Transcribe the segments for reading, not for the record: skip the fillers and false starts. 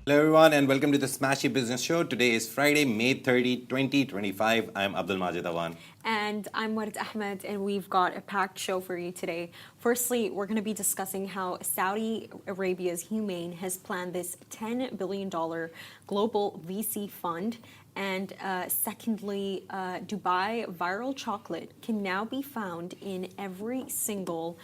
Hello everyone and welcome to the Smashy Business Show. Today is Friday, May 30, 2025. I'm Abdul Majid Awan. And I'm Warid Ahmed, and we've got a packed show for you today. Firstly, we're going to be discussing how Saudi Arabia's HUMAIN has planned this $10 billion global VC fund. And secondly, Dubai viral chocolate can now be found in every single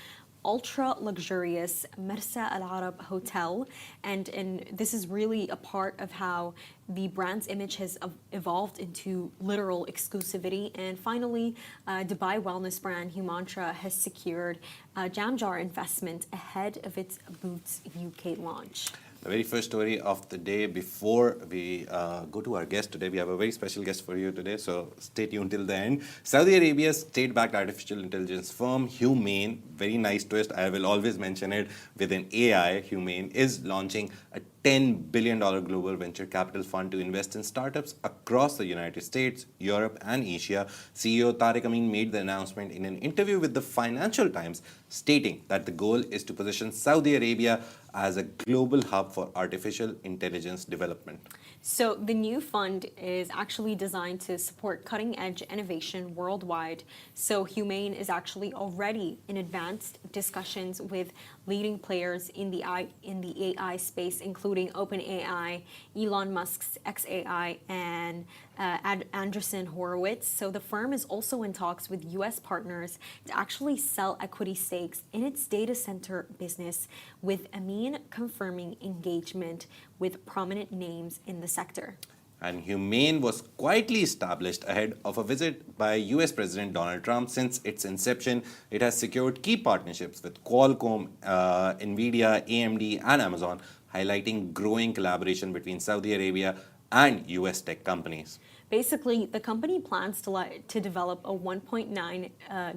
ultra-luxurious Marsa Al Arab hotel, and this is really a part of how the brand's image has evolved into literal exclusivity. And finally, Dubai wellness brand Humantra has secured JamJar investment ahead of its Boots UK launch. The very first story of the day before we go to our guest today. We have a very special guest for you today, so stay tuned till the end. Saudi Arabia's state-backed artificial intelligence firm HUMAIN, very nice twist, I will always mention it, with an AI, HUMAIN, is launching a $10 billion global venture capital fund to invest in startups across the United States, Europe, and Asia. CEO Tariq Amin made the announcement in an interview with the Financial Times, stating that the goal is to position Saudi Arabia as a global hub for artificial intelligence development. So the new fund is actually designed to support cutting-edge innovation worldwide. So HUMAIN is actually already in advanced discussions with leading players in the AI space, including OpenAI, Elon Musk's xAI, and Andreessen Horowitz. So the firm is also in talks with U.S. partners to actually sell equity stakes in its data center business, with Amin confirming engagement with prominent names in the sector. And HUMAIN was quietly established ahead of a visit by US President Donald Trump. Since its inception, it has secured key partnerships with Qualcomm, NVIDIA, AMD, and Amazon, highlighting growing collaboration between Saudi Arabia and US tech companies. Basically, the company plans to develop a 1.9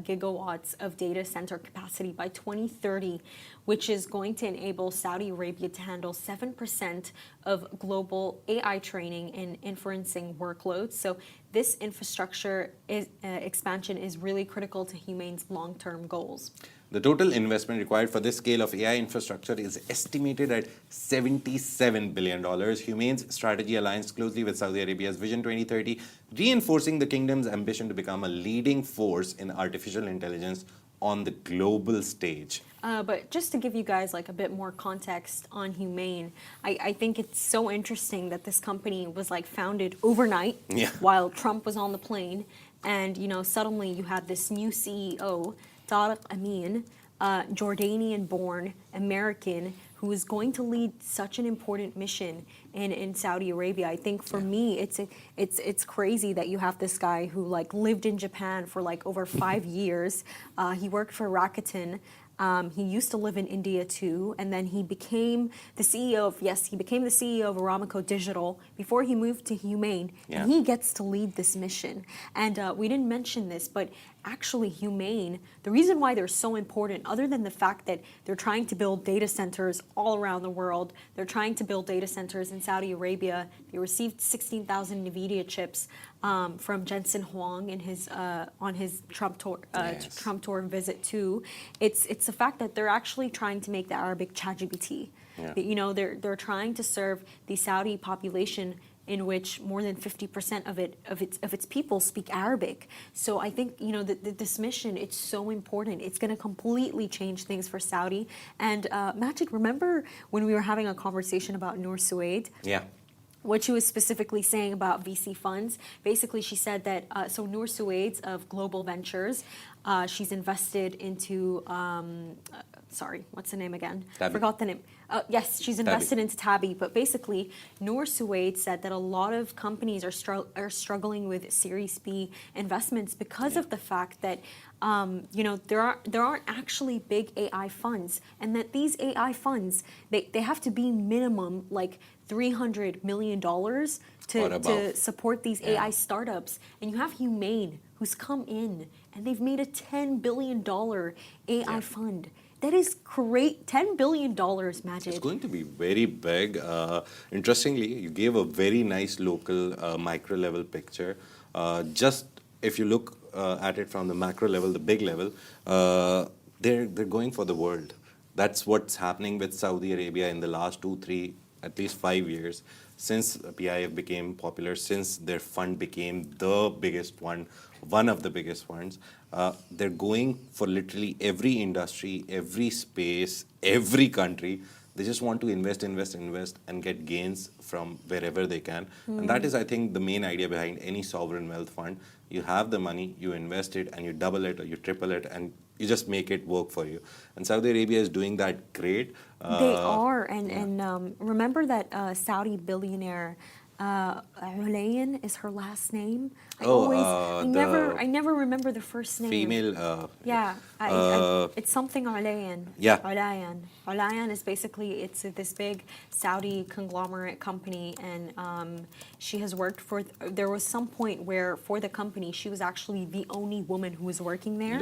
gigawatts of data center capacity by 2030, which is going to enable Saudi Arabia to handle 7% of global AI training and inferencing workloads. So this infrastructure expansion is really critical to HUMAIN's long-term goals. The total investment required for this scale of AI infrastructure is estimated at $77 billion. HUMAIN's strategy aligns closely with Saudi Arabia's Vision 2030, reinforcing the kingdom's ambition to become a leading force in artificial intelligence on the global stage. But just to give you guys like a bit more context on HUMAIN, I think it's so interesting that this company was like founded overnight while Trump was on the plane, and suddenly you had this new CEO, Tariq Amin, Jordanian-born American, who is going to lead such an important mission in Saudi Arabia. I think for me, it's crazy that you have this guy who like lived in Japan for like over 5 years. He worked for Rakuten. He used to live in India too, and then he became the CEO of Aramco Digital before he moved to HUMAIN, and he gets to lead this mission. And we didn't mention this, but actually HUMAIN, the reason why they're so important, other than the fact that they're trying to build data centers all around the world, they're trying to build data centers in Saudi Arabia. They received 16,000 NVIDIA chips from Jensen Huang in on his Trump tour visit too. It's the fact that they're actually trying to make the Arabic ChatGPT. They're trying to serve the Saudi population, in which more than 50% of its people speak Arabic. So I think this mission, it's so important. It's going to completely change things for Saudi. And Majid, remember when we were having a conversation about Noor Suaid? Yeah. What she was specifically saying about VC funds. Basically, she said that, so Noor Suaid of Global Ventures, she's invested into, sorry, what's the name again? Tabi. Forgot the name. Yes, she's invested into Tabi. But basically, Noor Suaid said that a lot of companies are struggling with Series B investments because of the fact that there aren't actually big AI funds, and that these AI funds, they have to be minimum like $300 million to support these AI startups. And you have HUMAIN, who's come in, and they've made a $10 billion AI fund. That is great. $10 billion, Majid. It's going to be very big. Interestingly, you gave a very nice local micro level picture. Just if you look at it from the macro level, the big level, they're going for the world. That's what's happening with Saudi Arabia in the last 2-3 at least 5 years since PIF became popular, since their fund became the biggest one of the biggest ones. They're going for literally every industry, every space, every country. They just want to invest, invest, invest, and get gains from wherever they can. And that is, I think, the main idea behind any sovereign wealth fund. You have the money, you invest it, and you double it or you triple it, and you just make it work for you. And Saudi Arabia is doing that great. They are, and remember that Saudi billionaire Hulayan is her last name. I never remember the first name. Female. It's something Hulayan. Yeah. Hulayan is basically this big Saudi conglomerate company, and she has worked for. There was some point where for the company she was actually the only woman who was working there.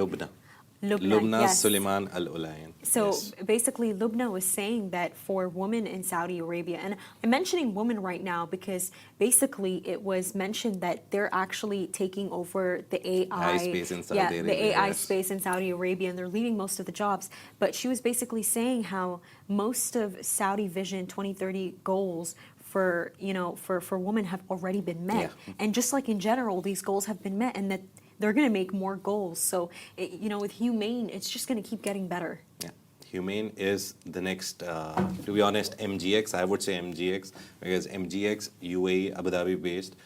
Lubna yes. Suleiman Al Ulayan. So Yes. basically, Lubna was saying that for women in Saudi Arabia, and I'm mentioning women right now because basically it was mentioned that they're actually taking over the AI space in Saudi Arabia. the AI Yes. space in Saudi Arabia, and they're leading most of the jobs. But she was basically saying how most of Saudi Vision 2030 goals for women have already been met, Yeah. and just like in general, these goals have been met, and that they're going to make more goals. So, with HUMAIN, it's just going to keep getting better. Yeah. HUMAIN is the next, to be honest, MGX. I would say MGX because MGX, UAE, Abu Dhabi based.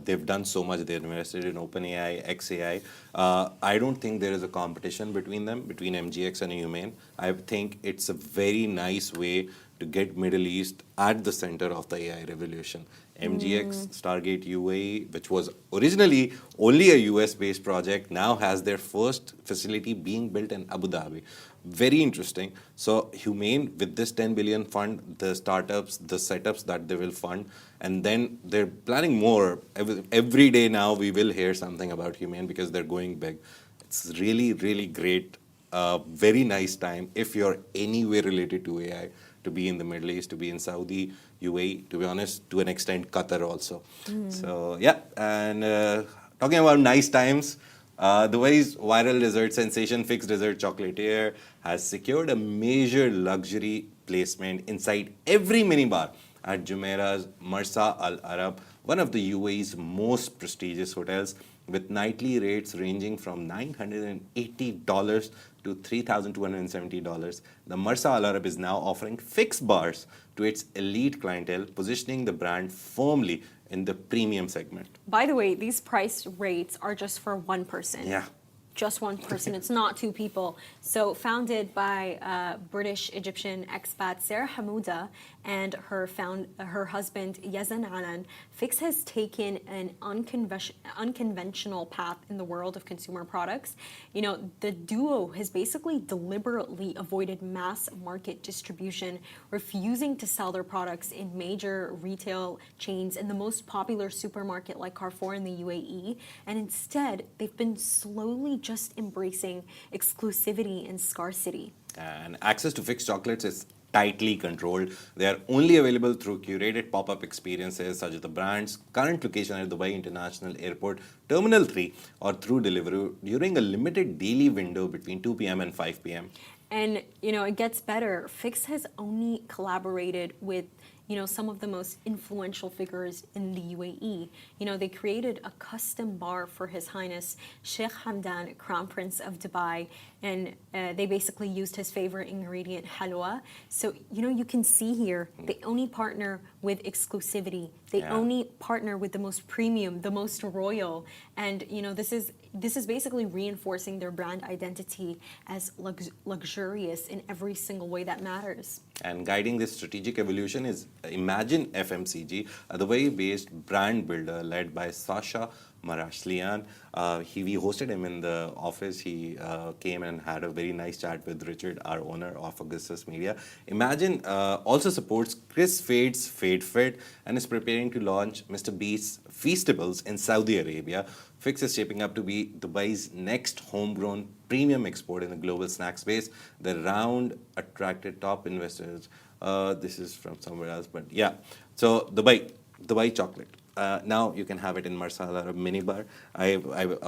They've done so much. They've invested in OpenAI, XAI. I don't think there is a competition between them, between MGX and HUMAIN. I think it's a very nice way to get Middle East at the center of the AI revolution. MGX Stargate UAE, which was originally only a US-based project, now has their first facility being built in Abu Dhabi. Very interesting. So HUMAIN, with this 10 billion fund, the startups, the setups that they will fund, and then they're planning more. Every day now we will hear something about HUMAIN because they're going big. It's really, really great. Very nice time if you're anywhere related to AI, to be in the Middle East, to be in Saudi, UAE, to be honest, to an extent, Qatar also. So, yeah, and talking about nice times, Dubai's viral dessert sensation, Fixed Dessert Chocolatier, has secured a major luxury placement inside every minibar at Jumeirah's Marsa Al Arab, one of the UAE's most prestigious hotels, with nightly rates ranging from $980 to $3,270. The Marsa Al Arab is now offering fixed bars to its elite clientele, positioning the brand firmly in the premium segment. By the way, these price rates are just for one person. Yeah. Just one person. It's not two people. So founded by British-Egyptian expat Sarah Hamouda and her husband Yazan Alan, Fix has taken an unconventional path in the world of consumer products. The duo has basically deliberately avoided mass market distribution, refusing to sell their products in major retail chains in the most popular supermarket like Carrefour in the UAE, and instead they've been slowly just embracing exclusivity and scarcity. And access to fixed chocolates is tightly controlled. They are only available through curated pop-up experiences such as the brand's current location at Dubai International Airport, Terminal 3, or through Deliveroo during a limited daily window between 2 p.m. and 5 p.m. And, it gets better. Fix has only collaborated with some of the most influential figures in the UAE. They created a custom bar for His Highness Sheikh Hamdan, Crown Prince of Dubai, and they basically used his favorite ingredient, halwa. So, you can see here, they only partner with exclusivity. They only partner with the most premium, the most royal, and this is basically reinforcing their brand identity as luxurious in every single way that matters. And guiding this strategic evolution is Imagine FMCG, a Dubai-based brand builder led by Sasha Marashlian. We hosted him in the office. He came and had a very nice chat with Richard, our owner of Augustus Media. Imagine also supports Chris Fade's Fade Fit and is preparing to launch Mr. Beast's Feastables in Saudi Arabia. Fix is shaping up to be Dubai's next homegrown premium export in the global snack space. The round attracted top investors. This is from somewhere else, but yeah. So Dubai chocolate. now you can have it in Marsa or a minibar. I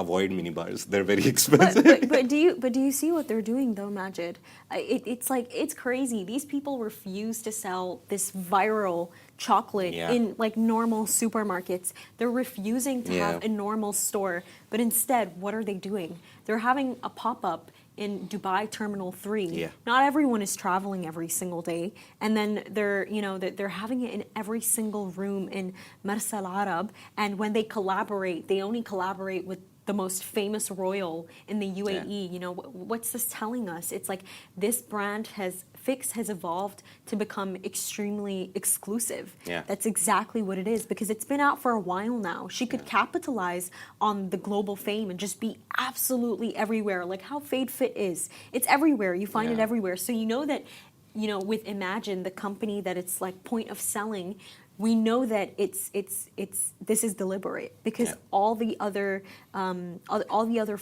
avoid minibars; they're very expensive. But do you see what they're doing though, Majid? It's like it's crazy. These people refuse to sell this viral chocolate in like normal supermarkets. They're refusing to have a normal store. But instead, what are they doing? They're having a pop-up in Dubai Terminal 3. Yeah. Not everyone is traveling every single day. And then they're having it in every single room in Marsa Al Arab. And when they collaborate, they only collaborate with the most famous royal in the UAE. You know, what's this telling us? It's like this brand Fix has evolved to become extremely exclusive. Yeah. That's exactly what it is, because it's been out for a while now. She could capitalize on the global fame and just be absolutely everywhere, like how Fade Fit is. It's everywhere. You find it everywhere. So you know that, you know, with Imagine, the company that it's like point of selling, we know that this is deliberate, because all the other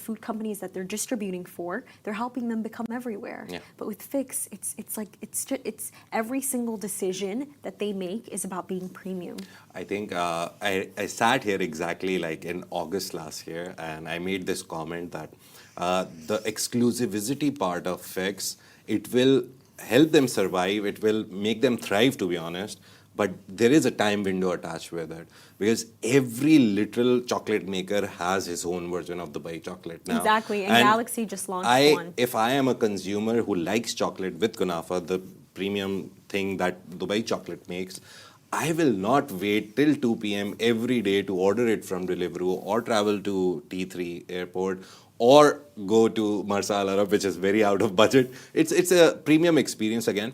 food companies that they're distributing for, they're helping them become everywhere. But with Fix, it's every single decision that they make is about being premium. I think I sat here exactly like in August last year, and I made this comment that the exclusivity part of Fix, it will help them survive, it will make them thrive, to be honest. But there is a time window attached with it, because every little chocolate maker has his own version of Dubai chocolate now. Exactly, and Galaxy just launched one. If I am a consumer who likes chocolate with kunafa, the premium thing that Dubai chocolate makes, I will not wait till 2 p.m. every day to order it from Deliveroo or travel to T3 airport or go to Marsa Al Arab, which is very out of budget. It's a premium experience again.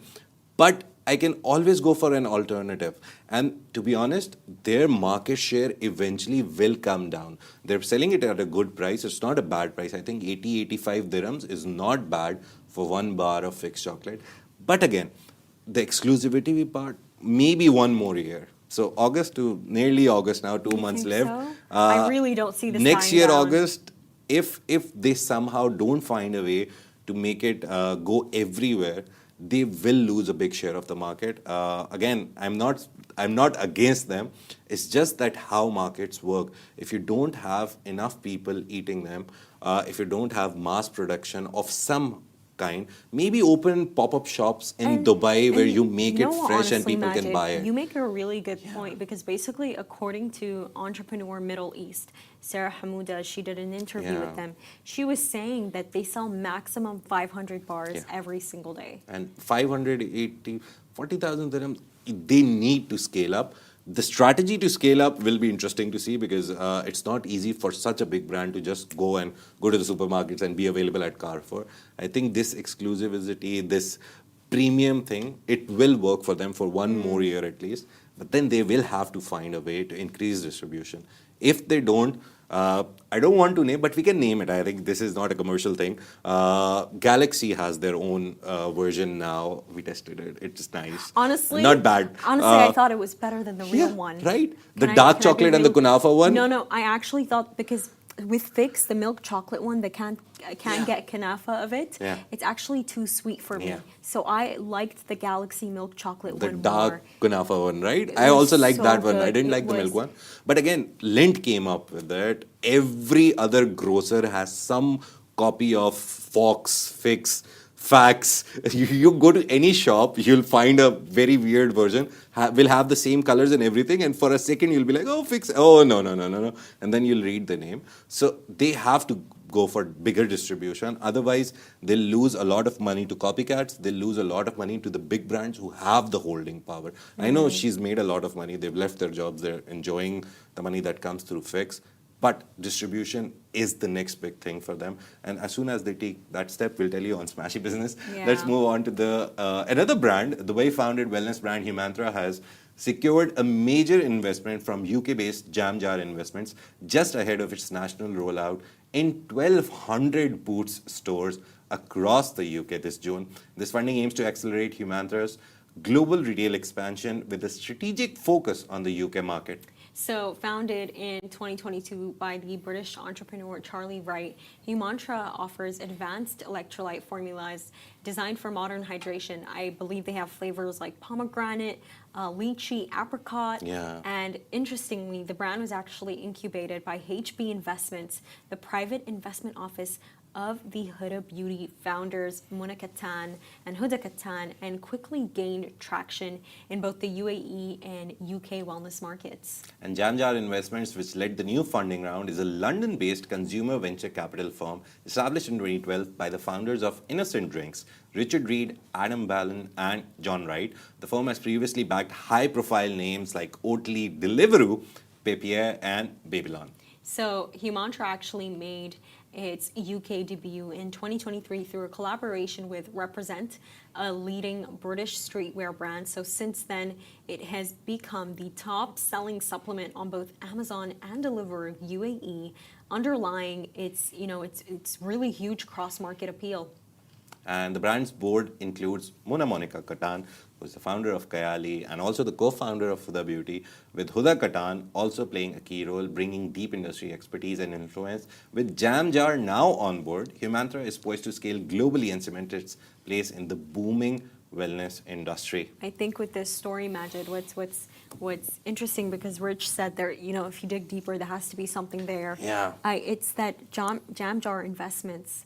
But I can always go for an alternative. And to be honest, their market share eventually will come down. They're selling it at a good price. It's not a bad price. I think 80, 85 dirhams is not bad for one bar of Fixed chocolate. But again, the exclusivity part, maybe one more year. So August to nearly August now, 2 months left. So? I really don't see this next dying year, down. August, if they somehow don't find a way to make it go everywhere, they will lose a big share of the market. Again, I'm not against them. It's just that how markets work. If you don't have enough people eating them, if you don't have mass production of some kind, maybe open pop-up shops in Dubai where you make it fresh and people can buy it. You make a really good point, because basically, according to Entrepreneur Middle East, Sarah Hamouda, she did an interview with them. She was saying that they sell maximum 500 bars every single day. And 580, 40,000 dirhams, they need to scale up. The strategy to scale up will be interesting to see, because it's not easy for such a big brand to just go to the supermarkets and be available at Carrefour. I think this exclusivity, this premium thing, it will work for them for one more year at least. But then they will have to find a way to increase distribution. If they don't, I don't want to name, but we can name it. I think this is not a commercial thing. Galaxy has their own version now. We tested it. It's nice. Honestly, not bad. Honestly, I thought it was better than the real one. Right? The dark chocolate and the kunafa one? No, I actually thought, because with Fix, the milk chocolate one, they can't get kanafa of it. It's actually too sweet for me. So I liked the Galaxy milk chocolate one more. The dark kunafa one, right? I also liked that one. I didn't like the milk one. But again, Lindt came up with it. Every other grocer has some copy of Fox, Fix, Fax. You go to any shop, you'll find a very weird version. Will have the same colors and everything. And for a second, you'll be like, oh, Fix. Oh, no. And then you'll read the name. So they have to go for bigger distribution. Otherwise, they'll lose a lot of money to copycats. They'll lose a lot of money to the big brands who have the holding power. I know she's made a lot of money. They've left their jobs. They're enjoying the money that comes through Fix. But distribution is the next big thing for them. And as soon as they take that step, we'll tell you on Smashy Business. Let's move on to the another brand. The Dubai-founded wellness brand Humantra has secured a major investment from UK-based JamJar Investments just ahead of its national rollout in 1,200 Boots stores across the UK this June. This funding aims to accelerate Humantra's global retail expansion with a strategic focus on the UK market. So, founded in 2022 by the British entrepreneur Charlie Wright, Humantra offers advanced electrolyte formulas designed for modern hydration. I believe they have flavors like pomegranate, lychee, apricot. Yeah. And interestingly, the brand was actually incubated by HB Investments, the private investment office of the Huda Beauty founders Muna Katan and Huda Katan, and quickly gained traction in both the UAE and UK wellness markets. And JamJar Investments, which led the new funding round, is a London-based consumer venture capital firm established in 2012 by the founders of Innocent Drinks, Richard Reed, Adam Ballon, and John Wright. The firm has previously backed high-profile names like Oatly, Deliveroo, Papier, and Babylon. So Humantra actually made its UK debut in 2023 through a collaboration with Represent, a leading British streetwear brand. So since then, it has become the top-selling supplement on both Amazon and Deliveroo UAE, underlying its really huge cross-market appeal. And the brand's board includes Mona Monica Katan, who is the founder of Kayali and also the co-founder of Huda Beauty, with Huda Katan also playing a key role, bringing deep industry expertise and influence. With JamJar now on board, Humantra is poised to scale globally and cement its place in the booming wellness industry. I think with this story, Majid, what's interesting, because Rich said there, if you dig deeper, there has to be something there. Yeah. It's that JamJar Investments,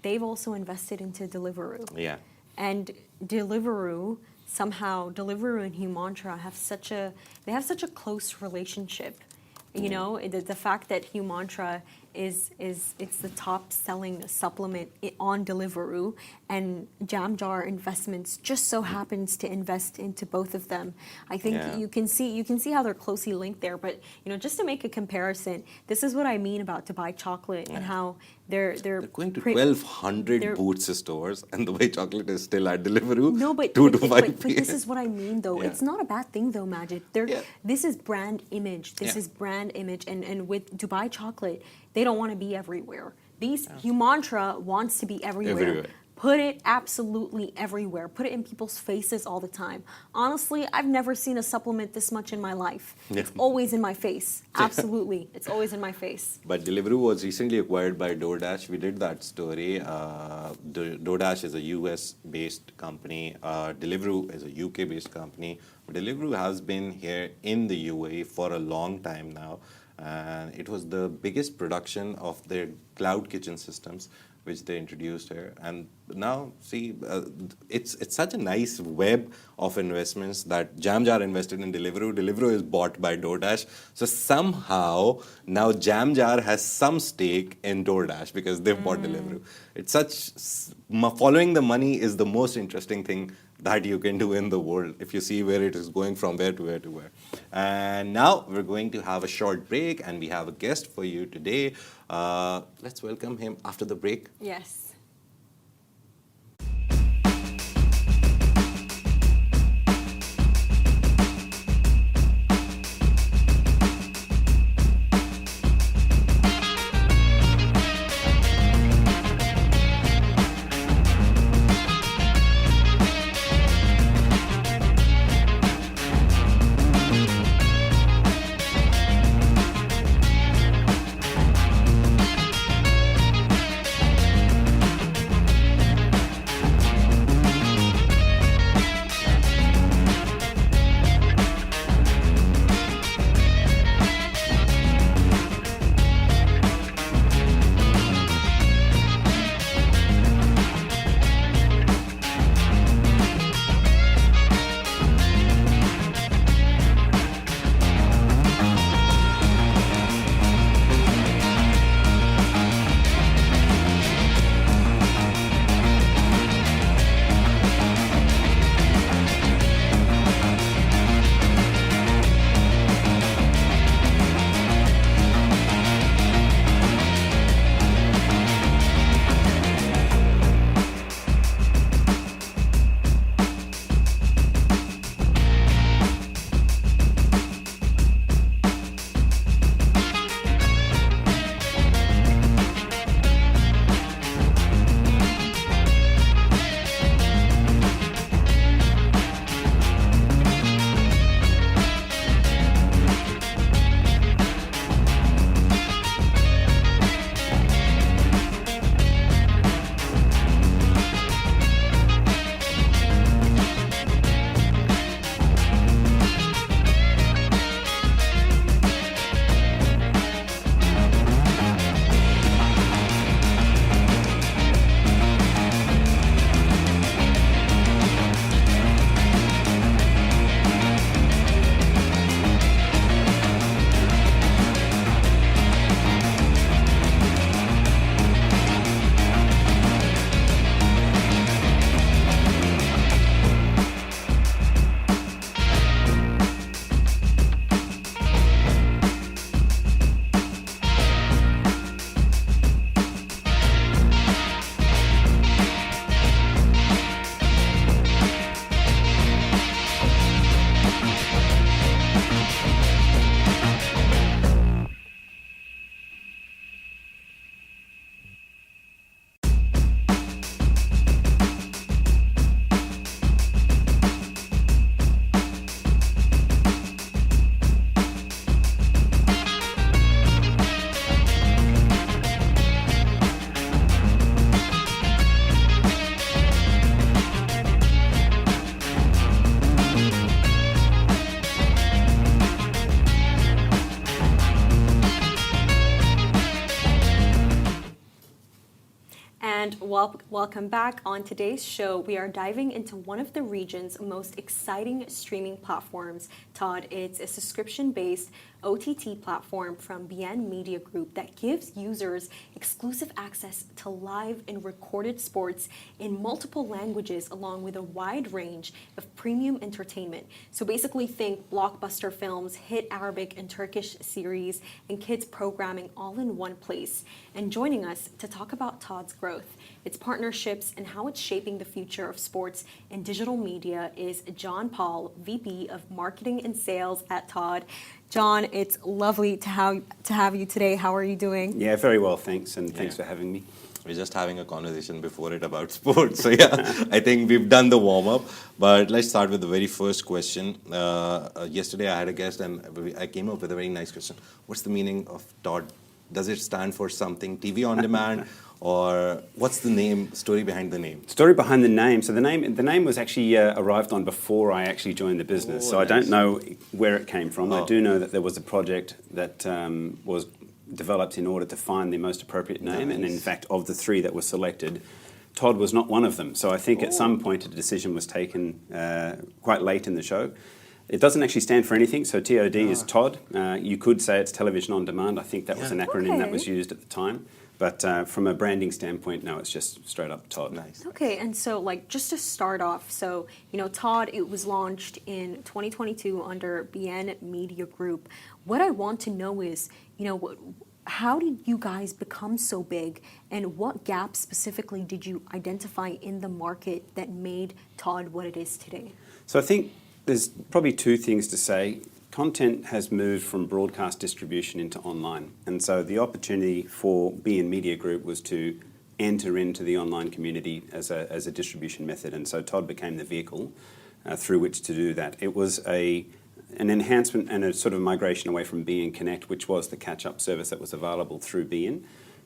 they've also invested into Deliveroo. Yeah. And Deliveroo and Humantra have such a close relationship. The fact that Humantra it's the top selling supplement on Deliveroo, and JamJar Investments just so happens to invest into both of them. I think you can see how they're closely linked there. But just to make a comparison, this is what I mean about Dubai chocolate and how they're going to 1,200 Boots stores, and Dubai chocolate is still at Deliveroo. No, but 2 to 5 but this is what I mean, though. Yeah. It's not a bad thing, though, Majid. This is brand image. This is brand image, and with Dubai chocolate, they don't want to be everywhere. Humantra wants to be everywhere. Put it absolutely everywhere. Put it in people's faces all the time. Honestly, I've never seen a supplement this much in my life. It's always in my face. Absolutely. It's always in my face. But Deliveroo was recently acquired by DoorDash. We did that story. DoorDash is a US-based company. Deliveroo is a UK-based company. Deliveroo has been here in the UAE for a long time now. And it was the biggest production of their cloud kitchen systems, which they introduced here. And now, see, it's such a nice web of investments that JamJar invested in Deliveroo. Deliveroo is bought by DoorDash. So somehow, now JamJar has some stake in DoorDash because they've bought Deliveroo. It's following the money is the most interesting thing that you can do in the world if you see where it is going from where to where to where. And now we're going to have a short break, and we have a guest for you today. Let's welcome him after the break. Yes. welcome back. On today's show, we are diving into one of the region's most exciting streaming platforms, TOD. It's a subscription-based OTT platform from BN Media Group that gives users exclusive access to live and recorded sports in multiple languages, along with a wide range of premium entertainment. So basically think blockbuster films, hit Arabic and Turkish series, and kids programming all in one place. And joining us to talk about TOD's growth, its partnerships, and how it's shaping the future of sports and digital media is John Paul, VP of Marketing and Sales at TOD. John, it's lovely to have you today. How are you doing? Yeah, very well, thanks, and thanks for having me. We're just having a conversation before it about sports. So yeah, I think we've done the warm-up. But let's start with the very first question. Yesterday I had a guest and I came up with a very nice question. What's the meaning of TOD? Does it stand for something, TV on demand? Or what's the name, story behind the name? Story behind the name. So the name was actually arrived on before I actually joined the business. So nice. I don't know where it came from. I do know that there was a project that was developed in order to find the most appropriate name. Nice. And in fact, of the three that were selected, TOD was not one of them. So I think at some point a decision was taken quite late in the show. It doesn't actually stand for anything. So TOD is TOD. You could say it's television on demand. I think that was an acronym that was used at the time. But from a branding standpoint, no, it's just straight up TOD. Nice. Okay, and so just to start off, so TOD, it was launched in 2022 under BN Media Group. What I want to know is, how did you guys become so big, and what gaps specifically did you identify in the market that made TOD what it is today? So I think there's probably two things to say. Content has moved from broadcast distribution into online. And so the opportunity for BN Media Group was to enter into the online community as a distribution method. And so TOD became the vehicle through which to do that. It was an enhancement and a sort of migration away from BN Connect, which was the catch-up service that was available through BN.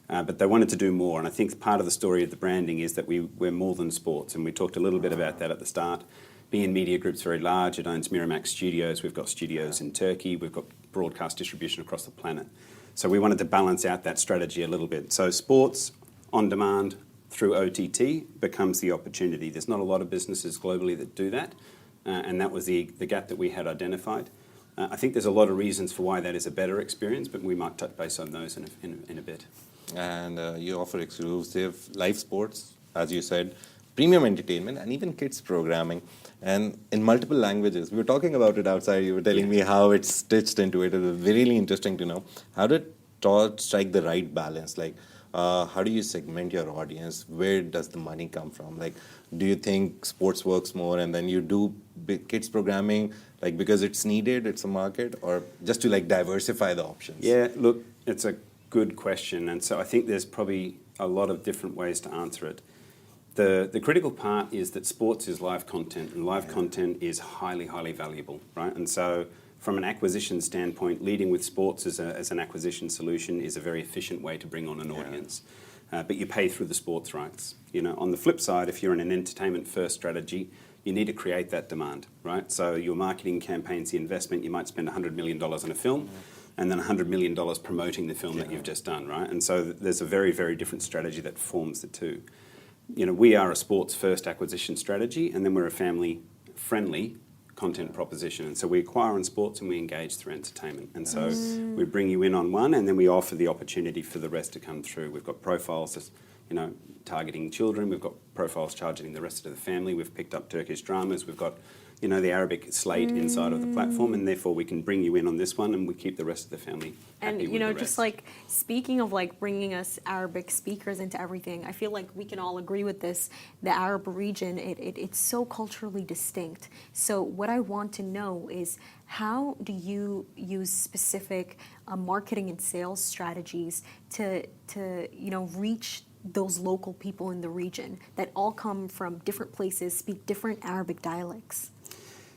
But they wanted to do more. And I think part of the story of the branding is that we're more than sports. And we talked a little bit about that at the start. BN Media Group's very large. It owns Miramax Studios. We've got studios in Turkey. We've got broadcast distribution across the planet. So we wanted to balance out that strategy a little bit. So sports on demand through OTT becomes the opportunity. There's not a lot of businesses globally that do that, and that was the gap that we had identified. I think there's a lot of reasons for why that is a better experience, but we might touch base on those in a bit. And you offer exclusive live sports, as you said, premium entertainment, and even kids programming, and in multiple languages. We were talking about it outside. You were telling me how it's stitched into it. It was really interesting to know. How did TOD strike the right balance? How do you segment your audience? Where does the money come from? Do you think sports works more and then you do kids programming because it's needed, it's a market, or just to diversify the options? Yeah, look, it's a good question. And so I think there's probably a lot of different ways to answer it. The critical part is that sports is live content, and live content is highly, highly valuable, right? And so from an acquisition standpoint, leading with sports as an acquisition solution is a very efficient way to bring on an audience. But you pay through the sports rights. On the flip side, if you're in an entertainment-first strategy, you need to create that demand, right? So your marketing campaigns, the investment, you might spend $100 million on a film, and then $100 million promoting the film that you've just done, right? And so there's a very, very different strategy that forms the two. We are a sports-first acquisition strategy, and then we're a family-friendly content proposition. And so we acquire in sports and we engage through entertainment. And so we bring you in on one, and then we offer the opportunity for the rest to come through. We've got profiles, targeting children. We've got profiles targeting the rest of the family. We've picked up Turkish dramas. We've got the Arabic slate inside of the platform, and therefore we can bring you in on this one, and we keep the rest of the family happy with the rest. Just speaking of bringing us Arabic speakers into everything, I feel like we can all agree with this. The Arab region, it's so culturally distinct. So what I want to know is, how do you use specific marketing and sales strategies to reach those local people in the region that all come from different places, speak different Arabic dialects?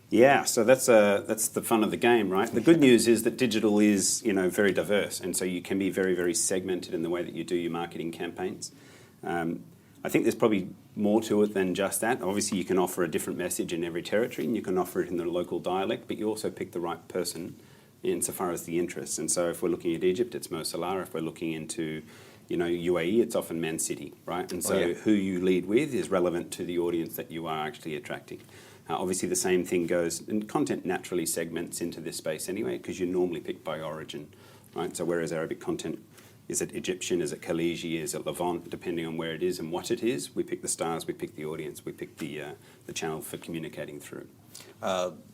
Yeah, so that's the fun of the game, right? The good news is that digital is very diverse, and so you can be very, very segmented in the way that you do your marketing campaigns. I think there's probably more to it than just that. Obviously, you can offer a different message in every territory, and you can offer it in the local dialect, but you also pick the right person insofar as the interests. And so if we're looking at Egypt, it's Mo Salah. If we're looking into UAE, it's often Man City, right? And so who you lead with is relevant to the audience that you are actually attracting. Obviously, the same thing goes, and content naturally segments into this space anyway, because you're normally picked by origin, right? So whereas Arabic content, is it Egyptian, is it Khaliji, is it Levant, depending on where it is and what it is, we pick the stars, we pick the audience, we pick the channel for communicating through.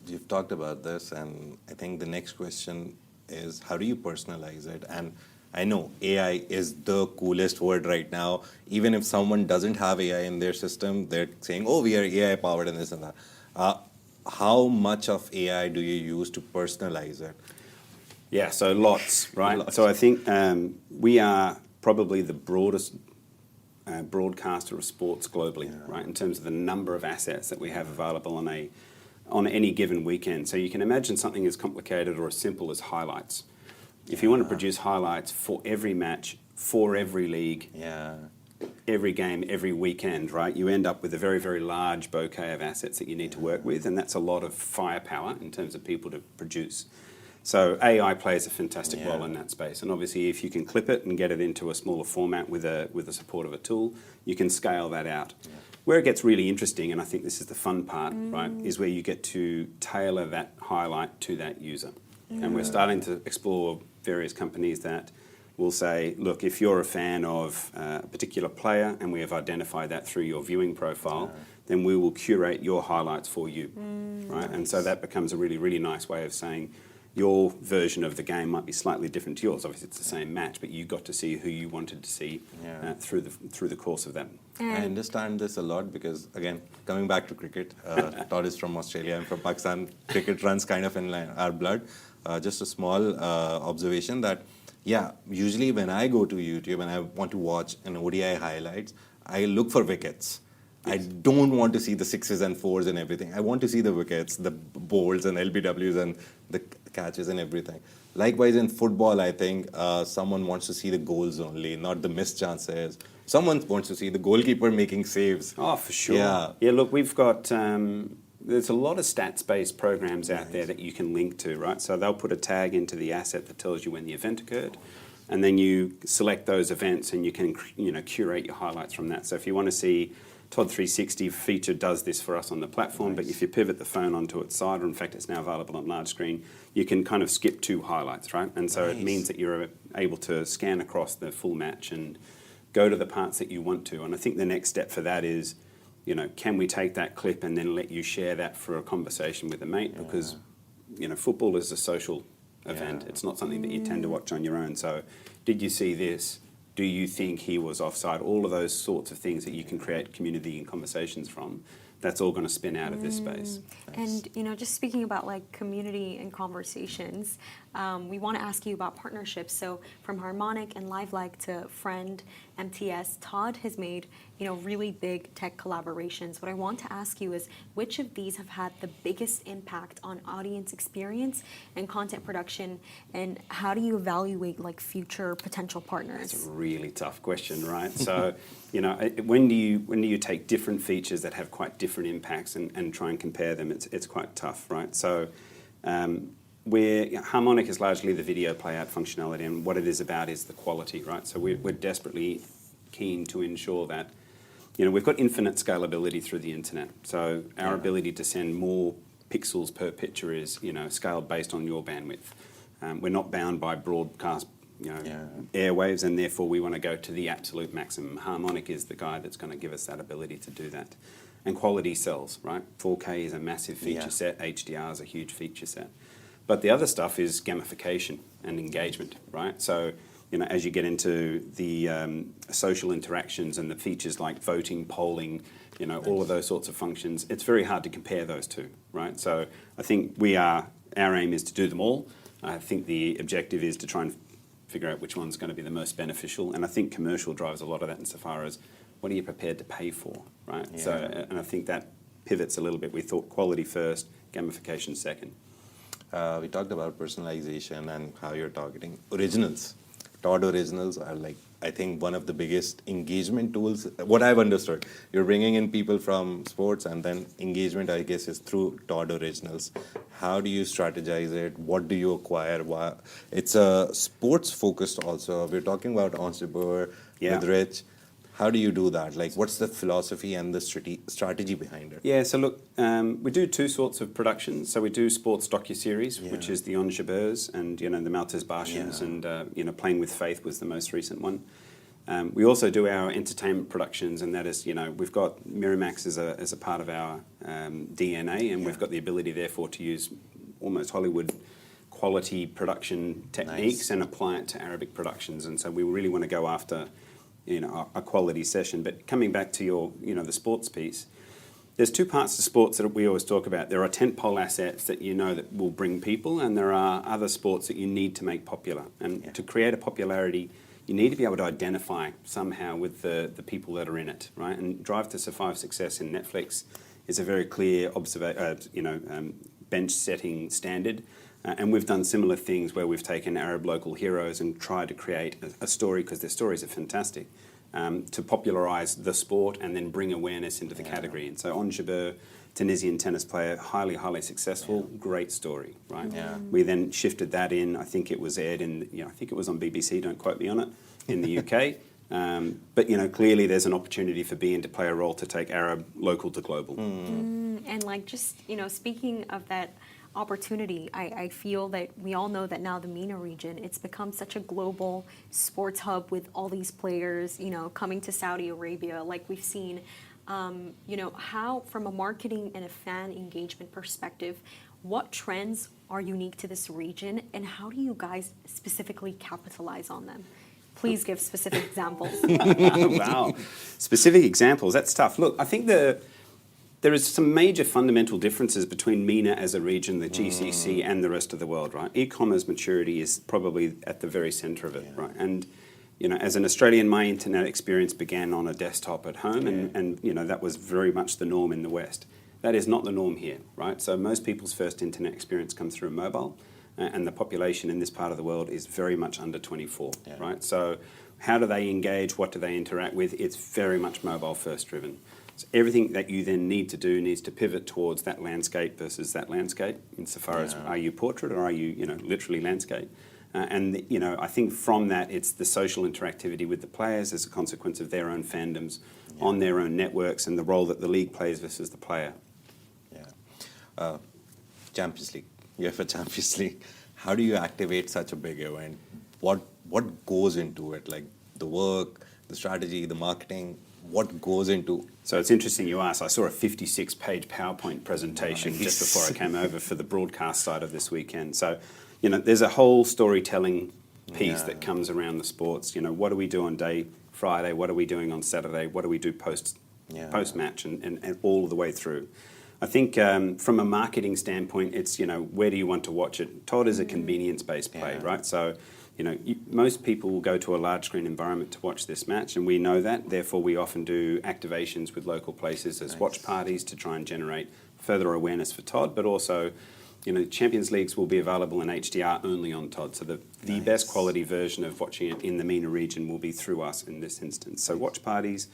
You've talked about this, and I think the next question is, how do you personalize it? And I know AI is the coolest word right now. Even if someone doesn't have AI in their system, they're saying, oh, we are AI powered and this and that. How much of AI do you use to personalize it? Yeah, so lots, right? Lots. So I think we are probably the broadest broadcaster of sports globally, right? In terms of the number of assets that we have available on any given weekend. So you can imagine something as complicated or as simple as highlights. If you want to produce highlights for every match, for every league, every game, every weekend, right, you end up with a very, very large bouquet of assets that you need to work with, and that's a lot of firepower in terms of people to produce. So AI plays a fantastic role in that space, and obviously if you can clip it and get it into a smaller format with the support of a tool, you can scale that out. Where it gets really interesting, and I think this is the fun part, right, is where you get to tailor that highlight to that user. And we're starting to explore various companies that will say, look, if you're a fan of a particular player and we have identified that through your viewing profile, then we will curate your highlights for you, right? And so that becomes a really, really nice way of saying your version of the game might be slightly different to yours. Obviously, it's the same match, but you got to see who you wanted to see through the course of that. I understand this a lot because, again, coming back to cricket, Todd is from Australia, I'm from Pakistan. Cricket runs kind of in our blood. Just a small observation that, usually when I go to YouTube and I want to watch an ODI highlights, I look for wickets. I don't want to see the sixes and fours and everything. I want to see the wickets, the bowls and LBWs and the catches and everything. Likewise in football, I think someone wants to see the goals only, not the missed chances. Someone wants to see the goalkeeper making saves. Oh, for sure. Yeah, look, we've got... there's a lot of stats-based programs out there that you can link to, right? So they'll put a tag into the asset that tells you when the event occurred, and then you select those events and you can curate your highlights from that. So if you want to see TOD 360 feature does this for us on the platform, but if you pivot the phone onto its side, or in fact it's now available on large screen, you can kind of skip 2 highlights, right? And so it means that you're able to scan across the full match and go to the parts that you want to. And I think the next step for that is, can we take that clip and then let you share that for a conversation with a mate? Because, football is a social event. It's not something that you tend to watch on your own. So did you see this? Do you think he was offside? All of those sorts of things that you can create community and conversations from, that's all going to spin out of this space. And, just speaking about like community and conversations, we want to ask you about partnerships. So from Harmonic and LiveLike to Friend, MTS, Todd has made, really big tech collaborations. What I want to ask you is, which of these have had the biggest impact on audience experience and content production, and how do you evaluate like future potential partners? That's a really tough question, right? So, when do you take different features that have quite different impacts and try and compare them? It's quite tough, right? So, Harmonic is largely the video playout functionality, and what it is about is the quality, right? So we're desperately keen to ensure that, we've got infinite scalability through the internet. So our ability to send more pixels per picture is, scaled based on your bandwidth. We're not bound by broadcast, airwaves, and therefore we want to go to the absolute maximum. Harmonic is the guy that's going to give us that ability to do that. And quality sells, right? 4K is a massive feature set. HDR is a huge feature set. But the other stuff is gamification and engagement, right? So, as you get into the social interactions and the features like voting, polling, all of those sorts of functions, it's very hard to compare those two, right? So I think our aim is to do them all. I think the objective is to try and figure out which one's going to be the most beneficial. And I think commercial drives a lot of that insofar as what are you prepared to pay for, right? Yeah. So, and I think that pivots a little bit. We thought quality first, gamification second. We talked about personalization and how you're targeting originals. Todd originals are like I think one of the biggest engagement tools, what I've understood, you're bringing in people from sports, and then engagement, I guess, is through TOD originals. How do you strategize it? What do you acquire? Why? It's a sports focused also. We're talking about Entrepreneur with Rich. How do you do that? Like, what's the philosophy and the strategy behind it? Yeah, so look, we do two sorts of productions. So we do sports docuseries, which is the JamJars and, the Maltese Bartians and, Playing with Faith was the most recent one. We also do our entertainment productions, and that is, we've got Miramax as a part of our DNA, and we've got the ability, therefore, to use almost Hollywood quality production techniques and apply it to Arabic productions. And so we really want to go after a quality session. But coming back to your, the sports piece, there's two parts to sports that we always talk about. There are tentpole assets that that will bring people, and there are other sports that you need to make popular. And to create a popularity, you need to be able to identify somehow with the people that are in it, right? And Drive to Survive success in Netflix is a very clear bench-setting standard. And we've done similar things where we've taken Arab local heroes and tried to create a story, because their stories are fantastic, to popularise the sport and then bring awareness into the category. And so JamJar, Tunisian tennis player, highly, highly successful, great story, right? Yeah. We then shifted that in. I think it was aired I think it was on BBC, don't quote me on it, in the UK. But clearly there's an opportunity for beIN to play a role to take Arab local to global. And speaking of that opportunity, I feel that we all know that now the MENA region, it's become such a global sports hub with all these players, coming to Saudi Arabia, like we've seen. How, from a marketing and a fan engagement perspective, what trends are unique to this region, and how do you guys specifically capitalize on them? Please give specific examples. Wow. Specific examples, that's tough. Look, I think there is some major fundamental differences between MENA as a region, the GCC, and the rest of the world, right? E-commerce maturity is probably at the very centre of it, right? And, as an Australian, my internet experience began on a desktop at home, and that was very much the norm in the West. That is not the norm here, right? So most people's first internet experience comes through mobile, and the population in this part of the world is very much under 24, right? So how do they engage? What do they interact with? It's very much mobile first driven. So everything that you then need to do needs to pivot towards that landscape versus that landscape, insofar as are you portrait or are you, literally landscape? I think from that, it's the social interactivity with the players as a consequence of their own fandoms on their own networks, and the role that the league plays versus the player. Champions League. UEFA Champions League. How do you activate such a big event? What goes into it? Like the work, the strategy, the marketing. What goes into? So it's interesting you ask. I saw a 56-page PowerPoint presentation just before I came over for the broadcast side of this weekend. So, there's a whole storytelling piece that comes around the sports. What do we do on Friday? What are we doing on Saturday? What do we do post-match and all the way through? I think from a marketing standpoint, it's, where do you want to watch it? TOD is a convenience-based play, right? So, most people will go to a large screen environment to watch this match, and we know that. Therefore, we often do activations with local places as watch parties to try and generate further awareness for TOD, but also, Champions Leagues will be available in HDR only on TOD. So the best quality version of watching it in the MENA region will be through us in this instance. So watch parties.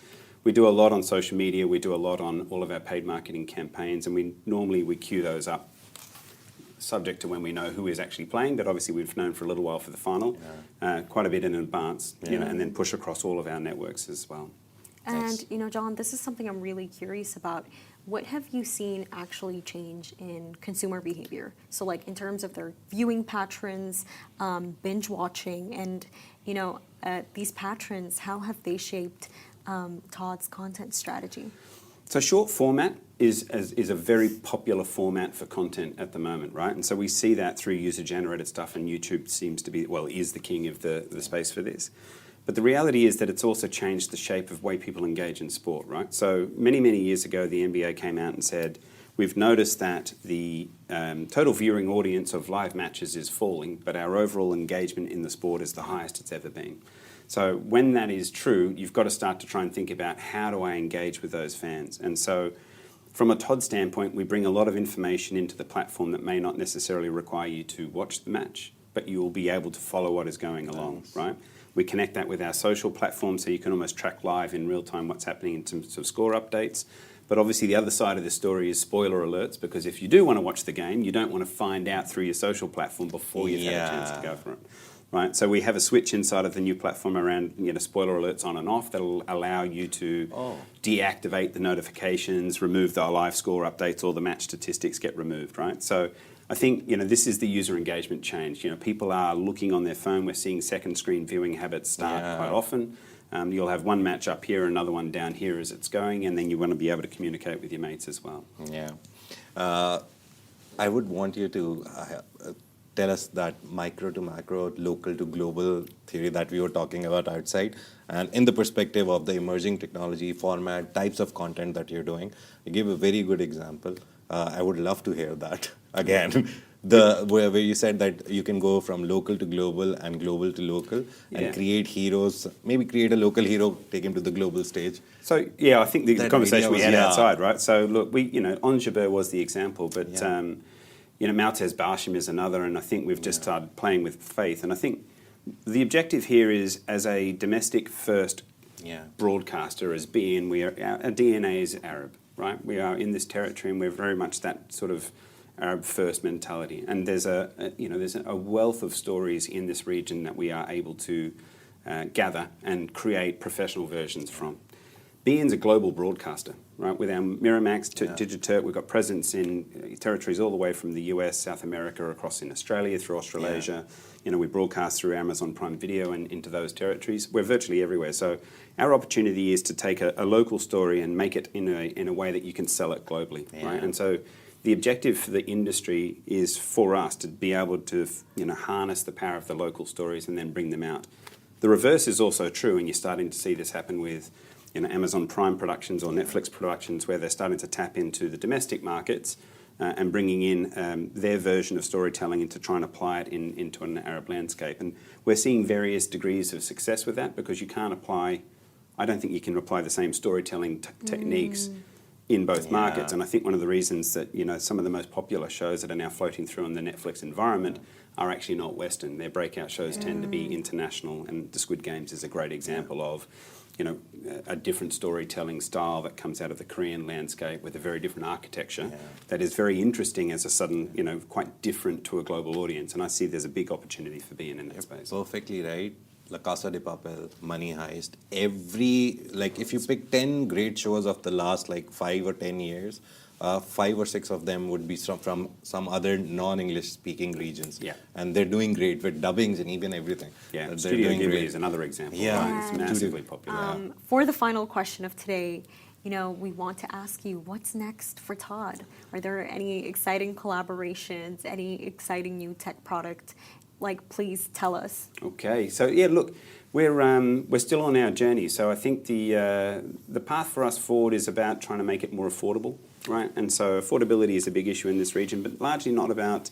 We do a lot on social media. We do a lot on all of our paid marketing campaigns, and we queue those up subject to when we know who is actually playing, but obviously we've known for a little while for the final, quite a bit in advance, and then push across all of our networks as well. And, John, this is something I'm really curious about. What have you seen actually change in consumer behavior? So, like, in terms of their viewing patterns, binge watching, and, these patrons, how have they shaped TOD's content strategy? So short format is a very popular format for content at the moment, right? And so we see that through user-generated stuff, and YouTube seems to be, is the king of the space for this. But the reality is that it's also changed the shape of way people engage in sport, right? So many, many years ago, the NBA came out and said, we've noticed that the total viewing audience of live matches is falling, but our overall engagement in the sport is the highest it's ever been. So when that is true, you've got to start to try and think about, how do I engage with those fans? And so from a TOD standpoint, we bring a lot of information into the platform that may not necessarily require you to watch the match, but you will be able to follow what is going along, right? We connect that with our social platform, so you can almost track live in real time what's happening in terms of score updates. But obviously the other side of the story is spoiler alerts, because if you do want to watch the game, you don't want to find out through your social platform before you've had a chance to go for it. Right, so we have a switch inside of the new platform around spoiler alerts on and off that'll allow you to deactivate the notifications, remove the live score updates, all the match statistics get removed. Right, so I think this is the user engagement change. People are looking on their phone. We're seeing second screen viewing habits start quite often. You'll have one match up here, another one down here as it's going, and then you want to be able to communicate with your mates as well. Yeah, I would want you to tell us that micro to macro, local to global theory that we were talking about outside, and in the perspective of the emerging technology, format, types of content that you're doing. You gave a very good example. I would love to hear that again. Where you said that you can go from local to global and global to local and create heroes, maybe create a local hero, take him to the global stage. So I think the conversation we had outside, right? So look, JamJar was the example, but Maltese Barsham is another, and I think we've just started playing with faith. And I think the objective here is, as a domestic first broadcaster, as being our DNA is Arab, right? We are in this territory, and we're very much that sort of Arab first mentality. And there's a wealth of stories in this region that we are able to gather and create professional versions from. beIN's a global broadcaster, right? With our Miramax, Digiturk, we've got presence in territories all the way from the US, South America, across in Australia, through Australasia. We broadcast through Amazon Prime Video and into those territories. We're virtually everywhere. So our opportunity is to take a local story and make it in a way that you can sell it globally, right? And so the objective for the industry is for us to be able to harness the power of the local stories and then bring them out. The reverse is also true, and you're starting to see this happen with Amazon Prime productions or Netflix productions, where they're starting to tap into the domestic markets and bringing in their version of storytelling and to try and apply it into an Arab landscape. And we're seeing various degrees of success with that, because you can't apply, I don't think you can apply the same storytelling techniques in both markets. And I think one of the reasons that some of the most popular shows that are now floating through in the Netflix environment are actually not Western. Their breakout shows tend to be international, and the Squid Games is a great example of a different storytelling style that comes out of the Korean landscape with a very different architecture that is very interesting as a sudden, quite different to a global audience. And I see there's a big opportunity for beIN in that space. Perfectly right. La Casa de Papel, Money Heist, if you pick 10 great shows of the last 5 or 10 years, 5 or 6 of them would be from some other non-English speaking regions. And they're doing great with dubbings and even everything. Studio Ghibli is another example. Right? It's massively popular. For the final question of today, we want to ask you, what's next for TOD? Are there any exciting collaborations, any exciting new tech product? Please tell us. Okay, so look, we're still on our journey. So I think the path for us forward is about trying to make it more affordable, right? And so affordability is a big issue in this region, but largely not about.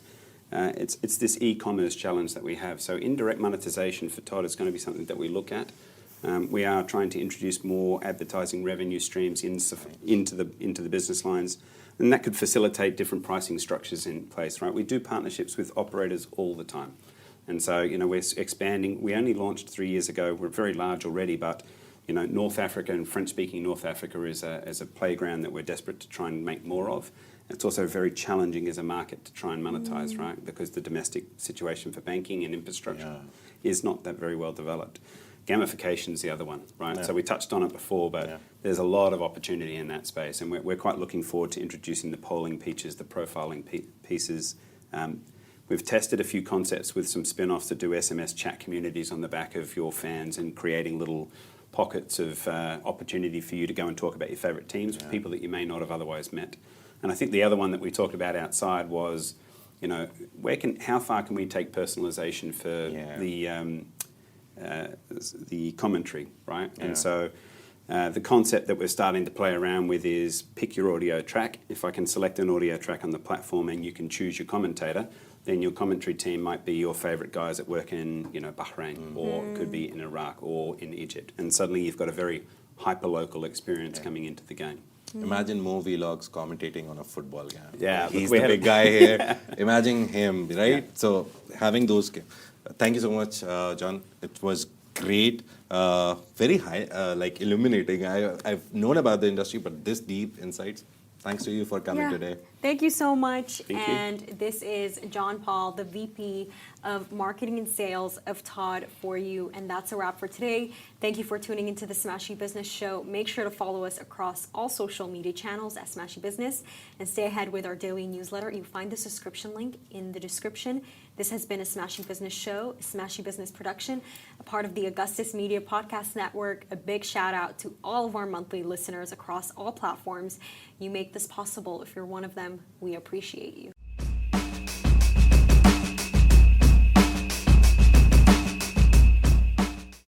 It's this e-commerce challenge that we have. So indirect monetization for TOD is going to be something that we look at. We are trying to introduce more advertising revenue streams into the business lines, and that could facilitate different pricing structures in place, right? We do partnerships with operators all the time. And so, we're expanding. We only launched 3 years ago. We're very large already, but, North Africa and French-speaking North Africa is a playground that we're desperate to try and make more of. It's also very challenging as a market to try and monetize, right? Because the domestic situation for banking and infrastructure is not that very well developed. Gamification is the other one, right? So we touched on it before, but there's a lot of opportunity in that space, and we're quite looking forward to introducing the polling features, the profiling pieces. We've tested a few concepts with some spin-offs that do SMS chat communities on the back of your fans and creating little pockets of opportunity for you to go and talk about your favourite teams with people that you may not have otherwise met. And I think the other one that we talked about outside was, how far can we take personalisation for the commentary, right? And so the concept that we're starting to play around with is pick your audio track. If I can select an audio track on the platform and you can choose your commentator, then your commentary team might be your favourite guys that work in Bahrain, or it could be in Iraq or in Egypt. And suddenly you've got a very hyper-local experience coming into the game. Imagine Mo Vlogs commentating on a football game. He's the big guy here. Imagine him, right? So having those... Thank you so much, John. It was great, very high, like illuminating. I've known about the industry, but this deep insights. Thanks to you for coming today. Thank you so much. Thank you. And this is John Paul, the VP of Marketing and Sales of TOD for you. And that's a wrap for today. Thank you for tuning into the Smashy Business Show. Make sure to follow us across all social media channels at Smashy Business and stay ahead with our daily newsletter. You find the subscription link in the description. This has been a Smashy Business Show, a Smashy Business production, a part of the Augustus Media Podcast Network. A big shout out to all of our monthly listeners across all platforms. You make this possible. If you're one of them, we appreciate you.